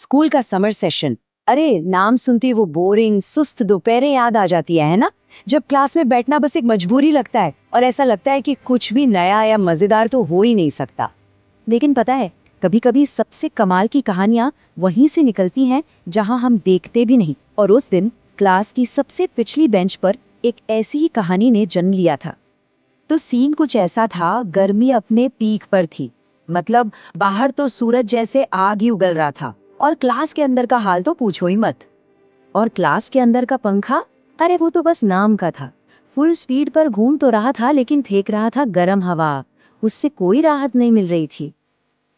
School का summer session. अरे नाम सुनते ही वो बोरिंग सुस्त दोपहरें याद आ जाती है ना। जब क्लास में बैठना बस एक मजबूरी लगता है और ऐसा लगता है कि कुछ भी नया या मजेदार तो हो ही नहीं सकता। लेकिन पता है, कभी कभी सबसे कमाल की कहानियां वहीं से निकलती हैं जहां हम देखते भी नहीं। और उस दिन क्लास की सबसे पिछली बेंच पर एक ऐसी ही कहानी ने जन्म लिया था। तो सीन कुछ ऐसा था, गर्मी अपने पीक पर थी। मतलब बाहर तो सूरज जैसे आग ही उगल रहा था और क्लास के अंदर का हाल तो पूछो ही मत। और क्लास के अंदर का पंखा, अरे वो तो बस नाम का था। फुल स्पीड पर घूम तो रहा था लेकिन फेंक रहा था गर्म हवा। उससे कोई राहत नहीं मिल रही थी।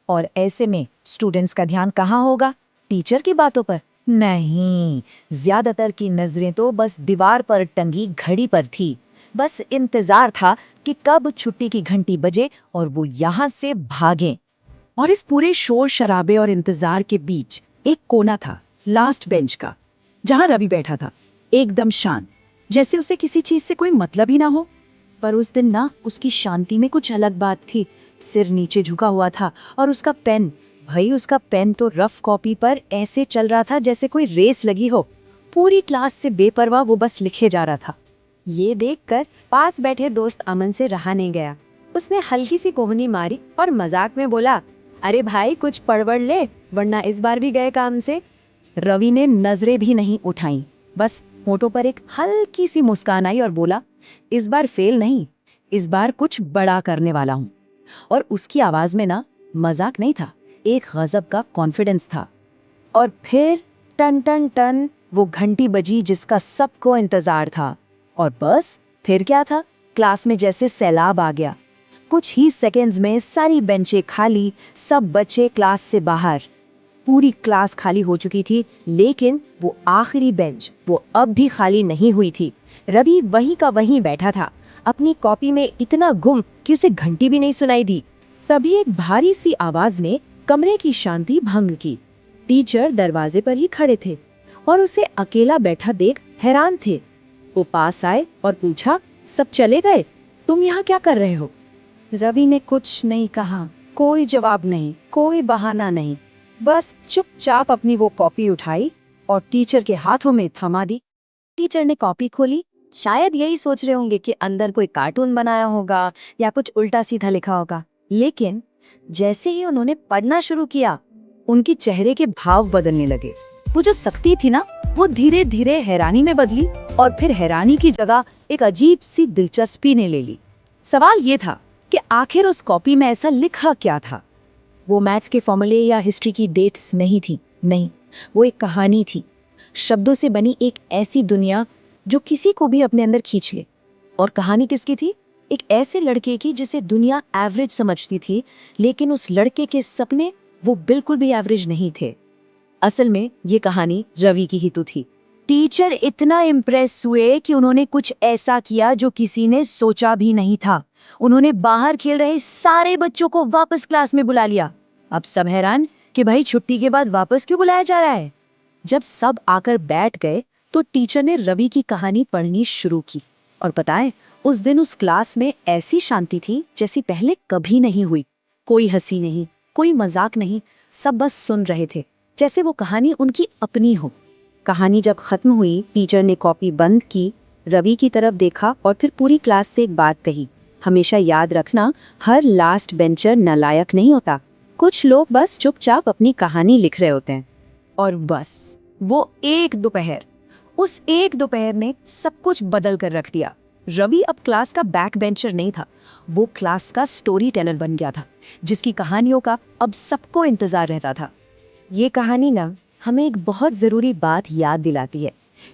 और ऐसे में स्टूडेंट्स का ध्यान कहाँ होगा? टीचर की बातों पर नहीं, ज्यादातर की नजरें तो बस दीवार पर टंगी घड़ी पर थी। बस इंतजार था कि कब छुट्टी की घंटी बजे और वो यहाँ से भागें। और इस पूरे शोर शराबे और इंतजार के बीच एक कोना था, लास्ट बेंच का, जहां रवि बैठा था, एकदम शांत, जैसे उसे किसी चीज से कोई मतलब ही ना हो। पर उस दिन ना उसकी शांति में कुछ अलग बात थी। सिर नीचे झुका हुआ था और उसका पेन, भाई उसका पेन तो रफ कॉपी पर ऐसे चल रहा था जैसे कोई रेस लगी हो। पूरी क्लास से बेपरवाह वो बस लिखे जा रहा था। ये देखकर पास बैठे दोस्त अमन से रहा नहीं गया। उसने हल्की सी कोहनी मारी और मजाक में बोला, अरे भाई कुछ पढ़ ले, वरना इस बार भी गए काम से। रवि ने नजरें भी नहीं उठाई, बस होठों पर एक हल्की सी मुस्कान आई और बोला, इस बार फेल नहीं, इस बार कुछ बड़ा करने वाला हूँ। और उसकी आवाज में ना मजाक नहीं था, एक गजब का कॉन्फिडेंस था। और फिर टन टन टन वो घंटी बजी जिसका सबको इंतजार था। और बस फिर क्या था, क्लास में जैसे सैलाब आ गया। कुछ ही सेकंड्स में सारी बेंचें खाली, सब बच्चे क्लास से बाहर। पूरी क्लास खाली हो चुकी थी, लेकिन वो आखिरी बेंच वो अब भी खाली नहीं हुई थी। रवि वहीं का वहीं बैठा था, अपनी कॉपी में इतना गुम कि उसे घंटी भी नहीं सुनाई दी। तभी एक भारी सी आवाज ने कमरे की शांति भंग की। टीचर दरवाजे पर ही खड़े थे और उसे अकेला बैठा देख हैरान थे। वो पास आए और पूछा, सब चले गए? तुम यहाँ क्या कर रहे हो? रवि ने कुछ नहीं कहा, कोई जवाब नहीं, कोई बहाना नहीं। बस चुपचाप अपनी वो कॉपी उठाई और टीचर के हाथों में थमा दी। टीचर ने कॉपी खोली, शायद यही सोच रहे होंगे कि अंदर कोई कार्टून बनाया होगा या कुछ उल्टा सीधा लिखा होगा। लेकिन जैसे ही उन्होंने पढ़ना शुरू किया, उनके चेहरे के भाव बदलने लगे। वो जो सख्ती थी ना, वो धीरे धीरे हैरानी में बदली और फिर हैरानी की जगह एक अजीब सी दिलचस्पी ने ले ली। सवाल ये था कि आखिर उस कॉपी में ऐसा लिखा क्या था। वो मैथ्स के फॉर्मूले या हिस्ट्री की डेट्स नहीं थी, नहीं, वो एक कहानी थी। शब्दों से बनी एक ऐसी दुनिया जो किसी को भी अपने अंदर खींच ले। और कहानी किसकी थी? एक ऐसे लड़के की जिसे दुनिया एवरेज समझती थी, लेकिन उस लड़के के सपने वो बिल्कुल भी एवरेज नहीं थे। असल में ये कहानी रवि की ही तो थी। टीचर इतना इम्प्रेस हुए कि उन्होंने कुछ ऐसा किया जो किसी ने सोचा भी नहीं था। उन्होंने बाहर खेल रहे सारे बच्चों को वापस क्लास में बुला लिया। अब सब हैरान कि भाई छुट्टी के बाद वापस क्यों बुलाया जा रहा है। जब सब आकर बैठ गए तो टीचर ने रवि की कहानी पढ़नी शुरू की। और पता है, उस दिन उस क्लास में ऐसी शांति थी जैसी पहले कभी नहीं हुई। कोई हंसी नहीं, कोई मजाक नहीं, सब बस सुन रहे थे, जैसे वो कहानी उनकी अपनी हो। कहानी जब खत्म हुई, टीचर ने कॉपी बंद की, रवि की तरफ देखा और फिर पूरी क्लास से एक बात कही, हमेशा याद रखना, हर लास्ट बेंचर नालायक नहीं होता। कुछ लोग बस चुपचाप अपनी कहानी लिख रहे होते हैं। और बस वो उस एक दोपहर ने सब कुछ बदल कर रख दिया। रवि अब क्लास का बैक बेंचर नहीं था, वो क्लास का स्टोरी टेलर बन गया था, जिसकी कहानियों का अब सबको इंतजार रहता था। ये कहानी ना हमें एक बहुत ज़रूरी बात याद दिलाती है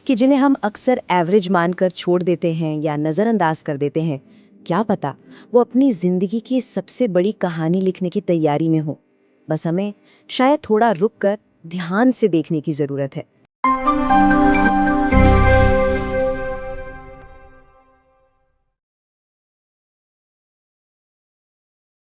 कि जिन्हें हम अक्सर एवरेज मानकर छोड़ देते हैं या नज़रअंदाज कर देते हैं, क्या पता वो अपनी ज़िंदगी की सबसे बड़ी कहानी लिखने की तैयारी में हो। बस हमें शायद थोड़ा रुक कर ध्यान से देखने की ज़रूरत है।